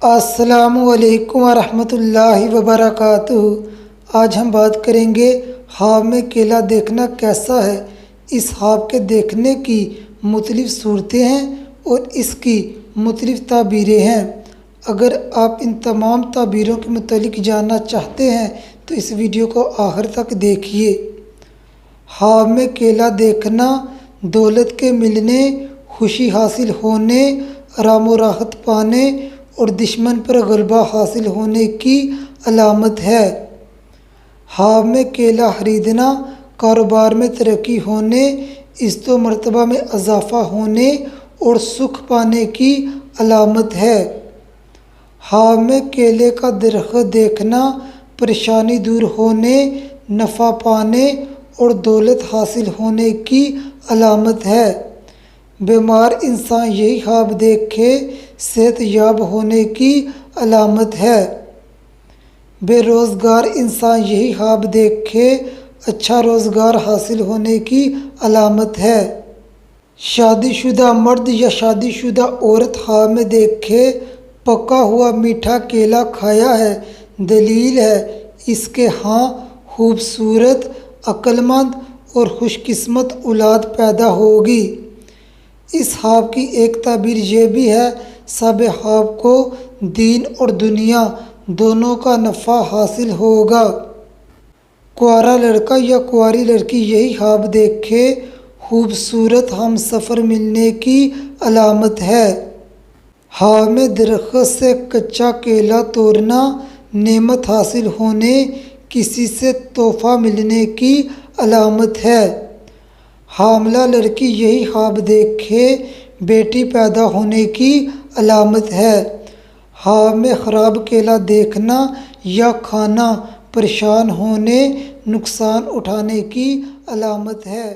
السلام علیکم ورحمۃ اللہ وبرکاتہ۔ آج ہم بات کریں گے خواب میں کیلا دیکھنا کیسا ہے۔ اس خواب کے دیکھنے کی مختلف صورتیں ہیں اور اس کی مختلف تعبیریں ہیں۔ اگر آپ ان تمام تعبیروں کے متعلق جاننا چاہتے ہیں تو اس ویڈیو کو آخر تک دیکھیے۔ خواب میں کیلا دیکھنا دولت کے ملنے، خوشی حاصل ہونے، آرام و راحت پانے اور دشمن پر غلبہ حاصل ہونے کی علامت ہے۔ خواب میں کیلا خریدنا کاروبار میں ترقی ہونے، عزت و مرتبہ میں اضافہ ہونے اور سکھ پانے کی علامت ہے۔ خواب میں کیلے کا درخت دیکھنا پریشانی دور ہونے، نفع پانے اور دولت حاصل ہونے کی علامت ہے۔ بیمار انسان یہی خواب دیکھے صحت یاب ہونے کی علامت ہے۔ بے روزگار انسان یہی خواب دیکھے اچھا روزگار حاصل ہونے کی علامت ہے۔ شادی شدہ مرد یا شادی شدہ عورت خواب میں دیکھے پکا ہوا میٹھا کیلا کھایا ہے، دلیل ہے اس کے ہاں خوبصورت، عقل مند اور خوش قسمت اولاد پیدا ہوگی۔ اس خواب کی ایک تعبیر یہ بھی ہے، صاحب خواب کو دین اور دنیا دونوں کا نفع حاصل ہوگا۔ کنوارا لڑکا یا کنواری لڑکی یہی خواب دیکھے خوبصورت ہمسفر ملنے کی علامت ہے۔ خواب میں درخت سے کچا کیلا توڑنا نعمت حاصل ہونے، کسی سے تحفہ ملنے کی علامت ہے۔ حاملہ لڑکی یہی خواب دیکھے بیٹی پیدا ہونے کی علامت ہے۔ خواب میں خراب کیلا دیکھنا یا کھانا پریشان ہونے، نقصان اٹھانے کی علامت ہے۔